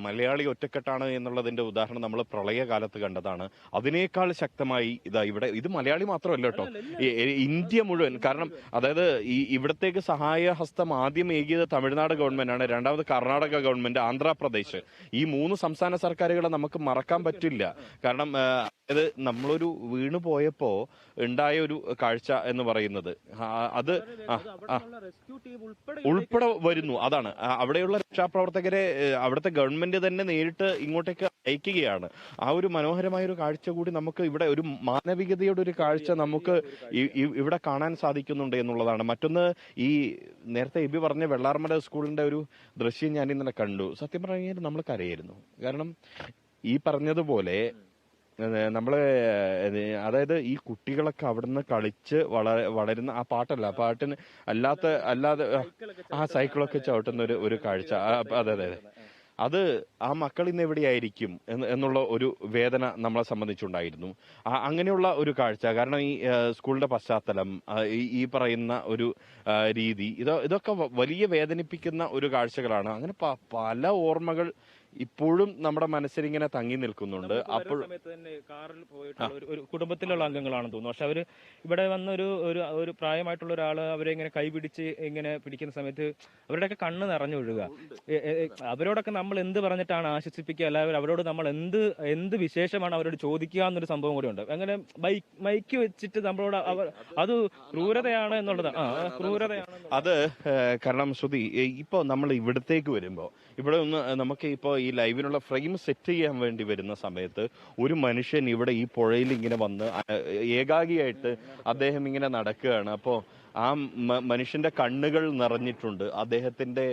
മലയാളി ഒറ്റക്കെട്ടാണ് എന്നുള്ളതിന്റെ ഉദാഹരണം നമ്മൾ പ്രളയകാലത്ത് കണ്ടതാണ്. അതിനേക്കാൾ ശക്തമായി ഇത് മലയാളി മാത്രമല്ല കേട്ടോ, ഇന്ത്യ മുഴുവൻ. കാരണം അതായത് ഇവിടത്തേക്ക് സഹായ ഹസ്തം ആദ്യം ഏകിയത് തമിഴ്നാട് ഗവൺമെന്റാണ്, രണ്ടാമത് കർണാടക ഗവൺമെന്റ്, ആന്ധ്രാപ്രദേശ്. ഈ 3 സംസ്ഥാന സർക്കാരുകളെ നമുക്ക് മറക്കാൻ പറ്റില്ല. കാരണം അതായത് നമ്മളൊരു വീണു പോയപ്പോ ഉണ്ടായ ഒരു കാഴ്ച എന്ന് പറയുന്നത് അത് ഉൾപ്പെടെ വരുന്നു. അതാണ് അവിടെയുള്ള രക്ഷാപ്രവർത്തകരെ അവിടുത്തെ ഗവൺമെന്റ് തന്നെ നേരിട്ട് ഇങ്ങോട്ടേക്ക് അയക്കുകയാണ്. ആ ഒരു മനോഹരമായ ഒരു കാഴ്ച കൂടി നമുക്ക് ഇവിടെ, ഒരു മാനവികതയുടെ ഒരു കാഴ്ച നമുക്ക് ഇവിടെ കാണാൻ സാധിക്കുന്നുണ്ട് എന്നുള്ളതാണ്. മറ്റൊന്ന്, ഈ നേരത്തെ എബി പറഞ്ഞ വെള്ളാർമല സ്കൂളിന്റെ ഒരു ദൃശ്യം ഞാൻ ഇന്നലെ കണ്ടു. സത്യം പറഞ്ഞാൽ നമ്മൾ കരയായിരുന്നു. കാരണം ഈ പറഞ്ഞതുപോലെ അതായത് ഈ കുട്ടികളൊക്കെ അവിടുന്ന് കളിച്ച് വളരുന്ന ആ പാട്ടിന് അല്ലാതെ ആ സൈക്കിളൊക്കെ ചവിട്ടുന്ന ഒരു കാഴ്ച. അതെ, അത് ആ മക്കൾ ഇന്ന് എവിടെയായിരിക്കും എന്നുള്ള ഒരു വേദന നമ്മളെ സംബന്ധിച്ചുണ്ടായിരുന്നു. അങ്ങനെയുള്ള ഒരു കാഴ്ച. കാരണം ഈ സ്കൂളിന്റെ പശ്ചാത്തലം, ഈ പറയുന്ന ഒരു രീതി, ഇതൊക്കെ വലിയ വേദനിപ്പിക്കുന്ന ഒരു കാഴ്ചകളാണ്. അങ്ങനെ പല ഓർമ്മകൾ ഇപ്പോഴും നമ്മുടെ മനസ്സിലിങ്ങനെ തങ്ങി നിൽക്കുന്നുണ്ട്. അപ്പോൾ കാറിൽ പോയിട്ടുള്ള ഒരു കുടുംബത്തിലുള്ള അംഗങ്ങളാണെന്ന് തോന്നുന്നു. പക്ഷെ അവര് ഇവിടെ വന്ന ഒരു പ്രായമായിട്ടുള്ള ഒരാള് അവരെ ഇങ്ങനെ കൈപിടിച്ച് ഇങ്ങനെ പിടിക്കുന്ന സമയത്ത് അവരുടെയൊക്കെ കണ്ണ് നിറഞ്ഞൊഴുകുക. അവരോടൊക്കെ നമ്മൾ എന്ത് പറഞ്ഞിട്ടാണ് ആശ്വസിപ്പിക്കുക, അല്ലാതെ അവരോട് നമ്മൾ എന്ത് വിശേഷമാണ് അവരോട് ചോദിക്കുക എന്നൊരു സംഭവം കൂടെ ഉണ്ട്. അങ്ങനെ മൈക്ക് വെച്ചിട്ട് നമ്മളോട് അത് ക്രൂരതയാണ് എന്നുള്ളതാണ്. അത് കാരണം ശ്രുതി, ഇപ്പൊ നമ്മൾ ഇവിടത്തേക്ക് വരുമ്പോ ഇവിടെ ഒന്ന് നമുക്ക് ഇപ്പോ ഈ ലൈവിനുള്ള ഫ്രെയിം സെറ്റ് ചെയ്യാൻ വേണ്ടി വരുന്ന സമയത്ത് ഒരു മനുഷ്യൻ ഇവിടെ ഈ പുഴയിൽ ഇങ്ങനെ വന്ന് ഏകാഗിയായിട്ട് അദ്ദേഹം ഇങ്ങനെ നടക്കുകയാണ്. അപ്പോ ആ മനുഷ്യന്റെ കണ്ണുകൾ നിറഞ്ഞിട്ടുണ്ട്. അദ്ദേഹത്തിന്റെ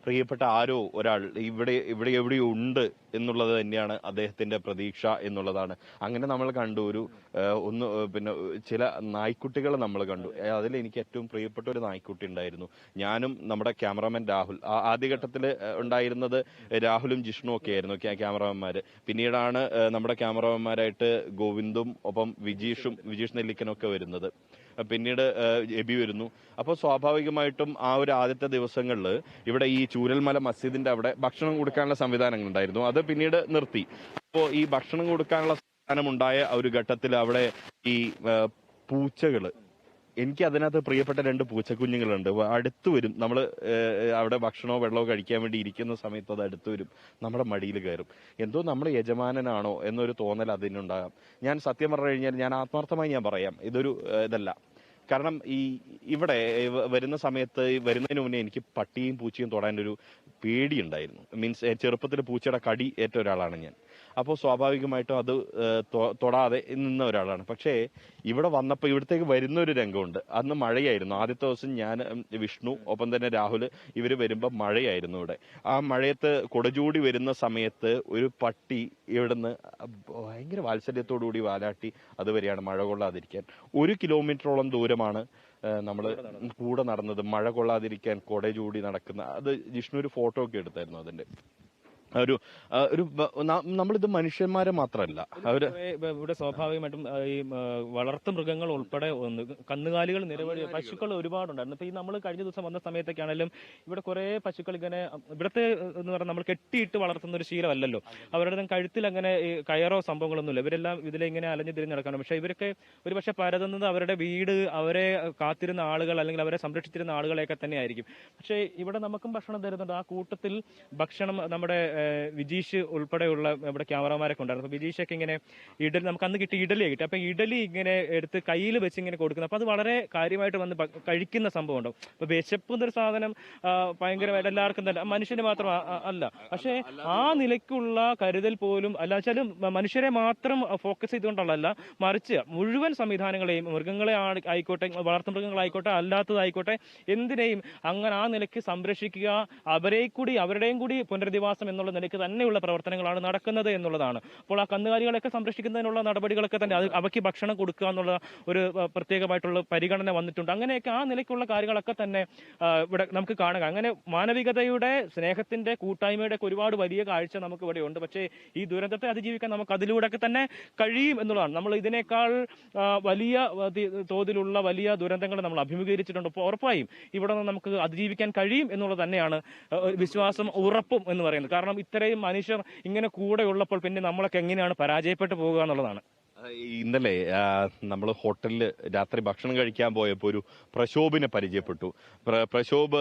പ്രിയപ്പെട്ട ആരോ ഒരാൾ ഇവിടെ എവിടെയോ ഉണ്ട് എന്നുള്ളത് തന്നെയാണ് അദ്ദേഹത്തിന്റെ പ്രതീക്ഷ എന്നുള്ളതാണ്. അങ്ങനെ നമ്മൾ കണ്ടു പിന്നെ ചില നായ്ക്കുട്ടികളെ നമ്മൾ കണ്ടു. അതിൽ എനിക്ക് ഏറ്റവും പ്രിയപ്പെട്ട ഒരു നായ്ക്കുട്ടി ഉണ്ടായിരുന്നു. ഞാനും നമ്മുടെ ക്യാമറാമാൻ രാഹുൽ, ആദ്യഘട്ടത്തിൽ ഉണ്ടായിരുന്നത് രാഹുലും ജിഷ്ണു ഒക്കെ ആയിരുന്നു ക്യാമറാമാന്മാര്. പിന്നീടാണ് നമ്മുടെ ക്യാമറാമാന്മാരായിട്ട് ഗോവിന്ദും ഒപ്പം വിജീഷ് നെല്ലിക്കനൊക്കെ വരുന്നത്. പിന്നീട് എബി വരുന്നു. അപ്പോൾ സ്വാഭാവികമായിട്ടും ആ ഒരു ആദ്യത്തെ ദിവസങ്ങളിൽ ഇവിടെ ഈ ചൂരൽമല മസ്ജിദിന്റെ അവിടെ ഭക്ഷണം കൊടുക്കാനുള്ള സംവിധാനങ്ങൾ ഉണ്ടായിരുന്നു. അത് പിന്നീട് നിർത്തി. അപ്പോൾ ഈ ഭക്ഷണം കൊടുക്കാനുള്ള സംവിധാനം ഉണ്ടായ ഒരു ഘട്ടത്തിൽ അവിടെ ഈ പൂച്ചകള്, എനിക്ക് അതിനകത്ത് പ്രിയപ്പെട്ട 2 പൂച്ചക്കുഞ്ഞുങ്ങളുണ്ട്. അടുത്തു വരും. നമ്മൾ അവിടെ ഭക്ഷണമോ വെള്ളമോ കഴിക്കാൻ വേണ്ടി ഇരിക്കുന്ന സമയത്ത് അത് അടുത്തു വരും, നമ്മുടെ മടിയിൽ കയറും. എന്തോ നമ്മൾ യജമാനനാണോ എന്നൊരു തോന്നൽ അതിനുണ്ടാകാം. ഞാൻ സത്യം പറഞ്ഞു കഴിഞ്ഞാൽ, ഞാൻ ആത്മാർത്ഥമായി ഞാൻ പറയാം, ഇതൊരു ഇതല്ല. കാരണം ഇവിടെ വരുന്ന സമയത്ത്, വരുന്നതിന് മുന്നേ എനിക്ക് പട്ടിയും പൂച്ചയും തൊടാനൊരു പേടിയുണ്ടായിരുന്നു. മീൻസ് ചെറുപ്പത്തിൽ പൂച്ചയുടെ കടി ഏറ്റ ഒരാളാണ് ഞാൻ. അപ്പോൾ സ്വാഭാവികമായിട്ടും അത് തൊടാതെ നിന്ന ഒരാളാണ്. പക്ഷേ ഇവിടെ വന്നപ്പോൾ ഇവിടത്തേക്ക് വരുന്ന ഒരു രംഗമുണ്ട്. അന്ന് മഴയായിരുന്നു. ആദ്യത്തെ ദിവസം ഞാൻ, വിഷ്ണു, ഒപ്പം തന്നെ രാഹുൽ ഇവർ വരുമ്പോൾ മഴയായിരുന്നു ഇവിടെ. ആ മഴയത്ത് കുടചൂടി വരുന്ന സമയത്ത് ഒരു പട്ടി ഇവിടുന്ന് ഭയങ്കര വാത്സല്യത്തോടു കൂടി വാലാട്ടി അതുവരെയാണ് മഴ കൊള്ളാതിരിക്കാൻ. 1 കിലോമീറ്ററോളം ദൂരമാണ് നമ്മൾ കൂടെ നടന്നത്, മഴ കൊള്ളാതിരിക്കാൻ കുട ചൂടി നടക്കുന്ന. അത് ജിഷ്ണു ഒരു ഫോട്ടോ ഒക്കെ എടുത്തായിരുന്നു. അതിന്റെ നമ്മളിത് മനുഷ്യന്മാരെ മാത്രമല്ല, ഇവിടെ സ്വാഭാവികമായിട്ടും ഈ വളർത്തു മൃഗങ്ങൾ ഉൾപ്പെടെ കന്നുകാലികൾ, നിരവധി പശുക്കൾ ഒരുപാടുണ്ടായിരുന്നു. ഇപ്പൊ ഈ നമ്മൾ കഴിഞ്ഞ ദിവസം വന്ന സമയത്തൊക്കെയാണെങ്കിലും ഇവിടെ കുറെ പശുക്കൾ ഇങ്ങനെ, ഇവിടുത്തെ എന്ന് പറഞ്ഞാൽ നമ്മൾ കെട്ടിയിട്ട് വളർത്തുന്ന ഒരു ശീലമല്ലല്ലോ. അവരുടെ കഴുത്തിൽ അങ്ങനെ കയറോ സംഭവങ്ങളൊന്നുമില്ല. ഇവരെല്ലാം ഇതിലെ ഇങ്ങനെ അലഞ്ഞു തിരിഞ്ഞ് നടക്കണം. പക്ഷെ ഇവരൊക്കെ ഒരുപക്ഷെ പരതുന്നത് അവരുടെ വീട്, അവരെ കാത്തിരുന്ന ആളുകൾ അല്ലെങ്കിൽ അവരെ സംരക്ഷിച്ചിരുന്ന ആളുകളെയൊക്കെ തന്നെ ആയിരിക്കും. പക്ഷെ ഇവിടെ നമുക്കും ഭക്ഷണം തരുന്നുണ്ട്. ആ കൂട്ടത്തിൽ ഭക്ഷണം നമ്മുടെ വിജീഷ് ഉൾപ്പെടെയുള്ള നമ്മുടെ ക്യാമറമാരൊക്കെ ഉണ്ടായിരുന്നു. അപ്പൊ വിജീഷൊക്കെ ഇങ്ങനെ ഇഡലി, നമുക്ക് അന്ന് കിട്ടി ഇഡലിയെ കിട്ടി. അപ്പൊ ഇഡലി ഇങ്ങനെ എടുത്ത് കയ്യിൽ വെച്ച് ഇങ്ങനെ കൊടുക്കുന്നത്. അപ്പൊ അത് വളരെ കാര്യമായിട്ട് വന്ന് കഴിക്കുന്ന സംഭവം ഉണ്ടാവും. അപ്പൊ വിശപ്പ് എന്നൊരു സാധനം ഭയങ്കരമായിട്ട് എല്ലാവർക്കും തന്നെ, മനുഷ്യന് മാത്രം അല്ല. പക്ഷെ ആ നിലയ്ക്കുള്ള കരുതൽ പോലും അല്ല വെച്ചാലും മനുഷ്യരെ മാത്രം ഫോക്കസ് ചെയ്തുകൊണ്ടുള്ളതല്ല, മറിച്ച് മുഴുവൻ സംവിധാനങ്ങളെയും, മൃഗങ്ങളെ ആയിക്കോട്ടെ, വളർത്തുമൃഗങ്ങളായിക്കോട്ടെ, അല്ലാത്തതായിക്കോട്ടെ, എന്തിനേയും അങ്ങനെ ആ നിലയ്ക്ക് സംരക്ഷിക്കുക, അവരുടെയും കൂടി പുനരധിവാസം എന്നുള്ള നിലയ്ക്ക് തന്നെയുള്ള പ്രവർത്തനങ്ങളാണ് നടക്കുന്നത് എന്നുള്ളതാണ്. അപ്പോൾ ആ കന്നുകാലികളെയൊക്കെ സംരക്ഷിക്കുന്നതിനുള്ള നടപടികളൊക്കെ തന്നെ അവയ്ക്ക് ഭക്ഷണം കൊടുക്കുക എന്നുള്ള ഒരു പ്രത്യേകമായിട്ടുള്ള പരിഗണന വന്നിട്ടുണ്ട്. അങ്ങനെയൊക്കെ ആ നിലയ്ക്കുള്ള കാര്യങ്ങളൊക്കെ തന്നെ ഇവിടെ നമുക്ക് കാണുക. അങ്ങനെ മാനവികതയുടെ, സ്നേഹത്തിന്റെ, കൂട്ടായ്മയുടെ ഒക്കെ ഒരുപാട് വലിയ കാഴ്ച നമുക്ക് ഇവിടെ ഉണ്ട്. പക്ഷേ ഈ ദുരന്തത്തെ അതിജീവിക്കാൻ നമുക്ക് അതിലൂടെയൊക്കെ തന്നെ കഴിയും എന്നുള്ളതാണ്. നമ്മൾ ഇതിനേക്കാൾ വലിയ തോതിലുള്ള വലിയ ദുരന്തങ്ങൾ നമ്മൾ അഭിമുഖീകരിച്ചിട്ടുണ്ട്. അപ്പോൾ ഉറപ്പായും ഇവിടെ നിന്ന് നമുക്ക് അതിജീവിക്കാൻ കഴിയും എന്നുള്ളത് തന്നെയാണ് വിശ്വാസം, ഉറപ്പും എന്ന് പറയുന്നത്. കാരണം ഇത്രയും മനുഷ്യർ ഇങ്ങനെ കൂടെ ഉള്ളപ്പോൾ പിന്നെ നമ്മളൊക്കെ എങ്ങനെയാണ് പരാജയപ്പെട്ടു പോകുക എന്നുള്ളതാണ്. ഇന്നലെ നമ്മൾ ഹോട്ടലിൽ രാത്രി ഭക്ഷണം കഴിക്കാൻ പോയപ്പോൾ ഒരു പ്രശോഭിനെ പരിചയപ്പെട്ടു. പ്രശോഭ്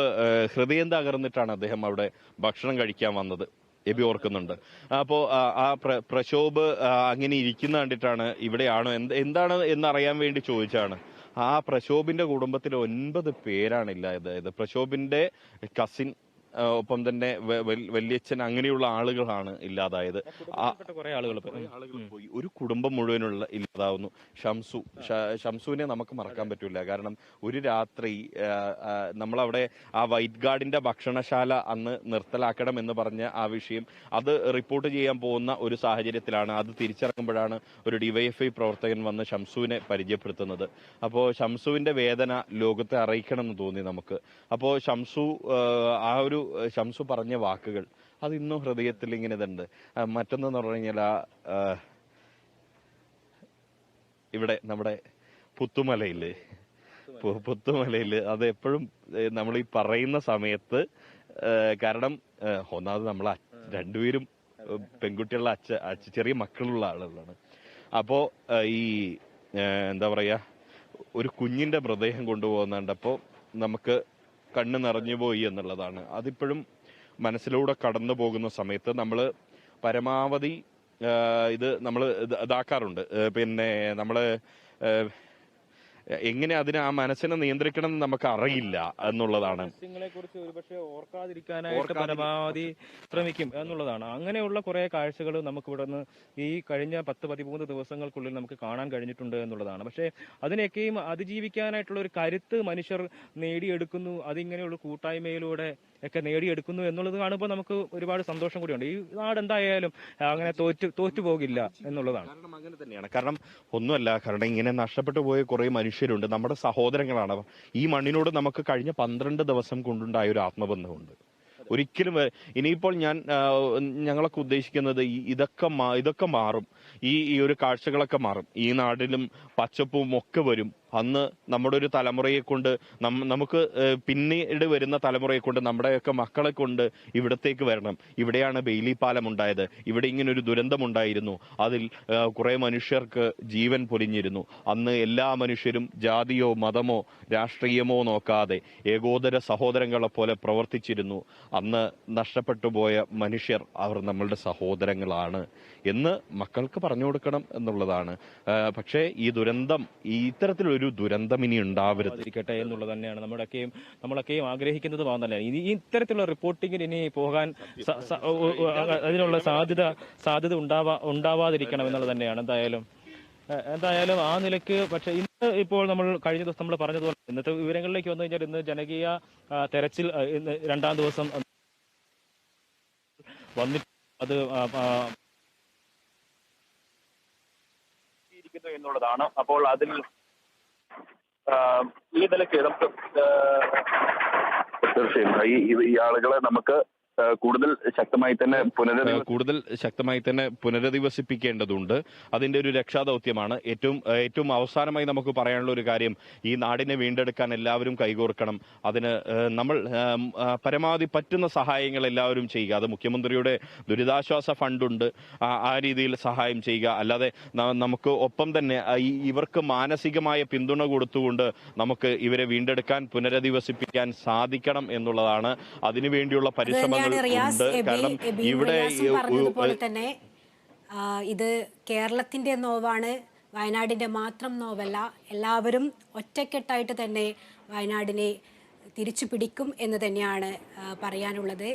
ഹൃദയം തകർന്നിട്ടാണ് അദ്ദേഹം അവിടെ ഭക്ഷണം കഴിക്കാൻ വന്നത്. എബി ഓർക്കുന്നുണ്ട്. അപ്പോൾ ആ പ്രശോഭ് അങ്ങനെ ഇരിക്കുന്ന കണ്ടിട്ടാണ് ഇവിടെയാണോ എന്താണ് എന്നറിയാൻ വേണ്ടി ചോദിച്ചാണ്. ആ പ്രശോഭിന്റെ കുടുംബത്തിൽ 9 പേരാണ് ഇല്ലാതായത്. പ്രശോഭിന്റെ കസിൻ, ഒപ്പം തന്നെ വല്യച്ഛൻ, അങ്ങനെയുള്ള ആളുകളാണ് ഇല്ലാതായത്. കുറെ ആളുകൾ പോയി. ഒരു കുടുംബം മുഴുവനുള്ള ഇല്ലാതാവുന്നു. ഷംസുവിനെ നമുക്ക് മറക്കാൻ പറ്റില്ല. കാരണം ഒരു രാത്രി നമ്മളവിടെ ആ വൈറ്റ് ഗാർഡിന്റെ ഭക്ഷണശാല അന്ന് നിർത്തലാക്കണം എന്ന് പറഞ്ഞ ആ വിഷയം അത് റിപ്പോർട്ട് ചെയ്യാൻ പോകുന്ന ഒരു സാഹചര്യത്തിലാണ്. അത് തിരിച്ചിറങ്ങുമ്പോഴാണ് ഒരു ഡിവൈഎഫ്ഐ പ്രവർത്തകൻ വന്ന് ഷംസുവിനെ പരിചയപ്പെടുത്തുന്നത്. അപ്പോൾ ഷംസുവിന്റെ വേദന ലോകത്തെ അറിയിക്കണം എന്ന് തോന്നി നമുക്ക്. അപ്പോൾ ഷംസു പറഞ്ഞ വാക്കുകൾ അത് ഇന്നും ഹൃദയത്തിൽ ഇങ്ങനെ ഇതുണ്ട്. മറ്റൊന്നെന്ന് പറഞ്ഞു കഴിഞ്ഞാൽ ഇവിടെ നമ്മുടെ പുത്തുമലയില് അത് എപ്പോഴും നമ്മൾ ഈ പറയുന്ന സമയത്ത്, കാരണം ഒന്നാമത് നമ്മൾ രണ്ടുപേരും പെൺകുട്ടികളുടെ ചെറിയ മക്കളുള്ള ആളുകളാണ്. അപ്പോ ഈ എന്താ പറയാ, ഒരു കുഞ്ഞിന്റെ മൃതദേഹം കൊണ്ടുപോകുന്നുണ്ടപ്പോ നമുക്ക് കണ്ണ് നിറഞ്ഞുപോയി എന്നുള്ളതാണ്. അതിപ്പോഴും മനസ്സിലൂടെ കടന്നു പോകുന്ന സമയത്ത് നമ്മൾ പരമാവധി ഇത് നമ്മൾ ഇതാക്കാറുണ്ട്. പിന്നെ നമ്മൾ എങ്ങനെ അതിനെ ആ മനസ്സിനെ നിയന്ത്രിക്കണം എന്ന് നമുക്ക് അറിയില്ല എന്നുള്ളതാണ്. കുറിച്ച് ഒരുപക്ഷെ ഓർക്കാതിരിക്കാനായിട്ട് പരമാവധി ശ്രമിക്കും എന്നുള്ളതാണ്. അങ്ങനെയുള്ള കുറെ കാഴ്ചകൾ നമുക്ക് ഇവിടെ നിന്ന് ഈ കഴിഞ്ഞ 10-13 ദിവസങ്ങൾക്കുള്ളിൽ നമുക്ക് കാണാൻ കഴിഞ്ഞിട്ടുണ്ട് എന്നുള്ളതാണ്. പക്ഷേ അതിനെയൊക്കെയും അതിജീവിക്കാനായിട്ടുള്ള ഒരു കരുത്ത് മനുഷ്യർ നേടിയെടുക്കുന്നു. അതിങ്ങനെയുള്ള കൂട്ടായ്മയിലൂടെ ഒക്കെ നേടിയെടുക്കുന്നു എന്നുള്ളത് കാണുമ്പോൾ നമുക്ക് ഒരുപാട് സന്തോഷം കൂടിയുണ്ട്. ഈ നാട് എന്തായാലും അങ്ങനെ തോറ്റു പോകില്ല എന്നുള്ളതാണ്. കാരണം അങ്ങനെ തന്നെയാണ്. കാരണം ഒന്നുമല്ല, കാരണം ഇങ്ങനെ നഷ്ടപ്പെട്ടു പോയ കുറെ മനുഷ്യരുണ്ട്, നമ്മുടെ സഹോദരങ്ങളാണ്. ഈ മണ്ണിനോട് നമുക്ക് കഴിഞ്ഞ 12 ദിവസം കൊണ്ടുണ്ടായ ഒരു ആത്മബന്ധമുണ്ട്. ഒരിക്കലും ഇനിയിപ്പോൾ ഞങ്ങളൊക്കെ ഉദ്ദേശിക്കുന്നത് ഇതൊക്കെ മാറും. ഈ ഒരു കാഴ്ചകളൊക്കെ മാറും. ഈ നാട്ടിലും പച്ചപ്പും ഒക്കെ വരും. അന്ന് നമ്മുടെ ഒരു തലമുറയെ കൊണ്ട് നമുക്ക് പിന്നീട് വരുന്ന തലമുറയെ കൊണ്ട്, നമ്മുടെയൊക്കെ മക്കളെ കൊണ്ട് ഇവിടത്തേക്ക് വരണം. ഇവിടെയാണ് ബെയിലി പാലം ഉണ്ടായത്. ഇവിടെ ഇങ്ങനെ ഒരു ദുരന്തമുണ്ടായിരുന്നു. അതിൽ കുറെ മനുഷ്യർക്ക് ജീവൻ പൊലിഞ്ഞിരുന്നു. അന്ന് എല്ലാ മനുഷ്യരും ജാതിയോ മതമോ രാഷ്ട്രീയമോ നോക്കാതെ ഏകോദര സഹോദരങ്ങളെ പോലെ പ്രവർത്തിച്ചിരുന്നു. അന്ന് നഷ്ടപ്പെട്ടു പോയ മനുഷ്യർ അവർ നമ്മളുടെ സഹോദരങ്ങളാണ് എന്ന് മക്കൾക്ക് പറഞ്ഞു കൊടുക്കണം എന്നുള്ളതാണ്. പക്ഷേ ഈ ദുരന്തം, ഇത്തരത്തിലൊരു ദുരന്തം ഇനി ഉണ്ടാവരുതിരിക്കട്ടെ എന്നുള്ളത് തന്നെയാണ് നമ്മളൊക്കെയും ആഗ്രഹിക്കുന്നത്. ഇനി ഇത്തരത്തിലുള്ള റിപ്പോർട്ടിങ്ങിന് ഇനി പോകാൻ അതിനുള്ള സാധ്യത ഉണ്ടാവാതിരിക്കണം എന്നുള്ളത് തന്നെയാണ്. എന്തായാലും ആ നിലയ്ക്ക്. പക്ഷെ ഇന്ന് ഇപ്പോൾ കഴിഞ്ഞ ദിവസം നമ്മൾ പറഞ്ഞതുപോലെ ഇന്നത്തെ വിവരങ്ങളിലേക്ക് വന്നു കഴിഞ്ഞാൽ ഇന്ന് ജനകീയ തെരച്ചിൽ ഇന്ന് 2ാം ദിവസം വന്നിട്ട് അത് എന്നുള്ളതാണ്. അപ്പോൾ അതിൽ ഈ നിലയ്ക്ക് നമുക്ക് തീർച്ചയായും ഈ ആളുകളെ നമുക്ക് കൂടുതൽ ശക്തമായി തന്നെ പുനരധിവസിപ്പിക്കേണ്ടതുണ്ട്. അതിന്റെ ഒരു രക്ഷാദൗത്യമാണ്. ഏറ്റവും അവസാനമായി നമുക്ക് പറയാനുള്ള ഒരു കാര്യം, ഈ നാടിനെ വീണ്ടെടുക്കാൻ എല്ലാവരും കൈകോർക്കണം. അതിന് നമ്മൾ പരമാവധി പറ്റുന്ന സഹായങ്ങൾ എല്ലാവരും ചെയ്യുക. അത് മുഖ്യമന്ത്രിയുടെ ദുരിതാശ്വാസ ഫണ്ടുണ്ട്, ആ രീതിയിൽ സഹായം ചെയ്യുക. അല്ലാതെ നമുക്ക് ഒപ്പം തന്നെ ഇവർക്ക് മാനസികമായ പിന്തുണ കൊടുത്തുകൊണ്ട് നമുക്ക് ഇവരെ വീണ്ടെടുക്കാൻ, പുനരധിവസിപ്പിക്കാൻ സാധിക്കണം എന്നുള്ളതാണ്. അതിനുവേണ്ടിയുള്ള പരിശ്രമങ്ങൾ കാരണം ഇവിടെ പറഞ്ഞതുപോലെ തന്നെ ഇത് കേരളത്തിന്റെ നോവാണ്, വയനാടിന്റെ മാത്രം നോവല്ല. എല്ലാവരും ഒറ്റക്കെട്ടായിട്ട് തന്നെ വയനാടിനെ തിരിച്ചു പിടിക്കും എന്ന് തന്നെയാണ് പറയാനുള്ളത്.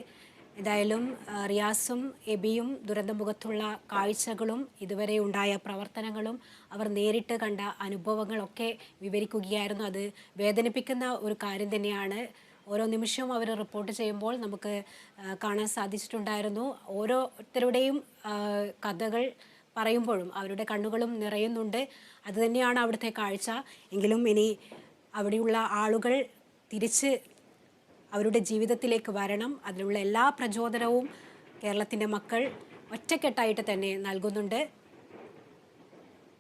എന്തായാലും റിയാസും എബിയും ദുരന്തമുഖത്തുള്ള കാഴ്ചകളും ഇതുവരെ ഉണ്ടായ പ്രവർത്തനങ്ങളും അവർ നേരിട്ട് കണ്ട അനുഭവങ്ങളൊക്കെ വിവരിക്കുകയായിരുന്നു. അത് വേദനിപ്പിക്കുന്ന ഒരു കാര്യം തന്നെയാണ്. ഓരോ നിമിഷവും അവർ റിപ്പോർട്ട് ചെയ്യുമ്പോൾ നമുക്ക് കാണാൻ സാധിച്ചിട്ടുണ്ടായിരുന്നു. ഓരോരുത്തരുടെയും കഥകൾ പറയുമ്പോഴും അവരുടെ കണ്ണുകളും നിറയുന്നുണ്ട്. അതുതന്നെയാണ് അവിടുത്തെ കാഴ്ച. എങ്കിലും ഇനി അവിടെയുള്ള ആളുകൾ തിരിച്ച് അവരുടെ ജീവിതത്തിലേക്ക് വരണം. അതിനുള്ള എല്ലാ പ്രചോദനവും കേരളത്തിൻ്റെ മക്കൾ ഒറ്റക്കെട്ടായിട്ട് തന്നെ നൽകുന്നുണ്ട്.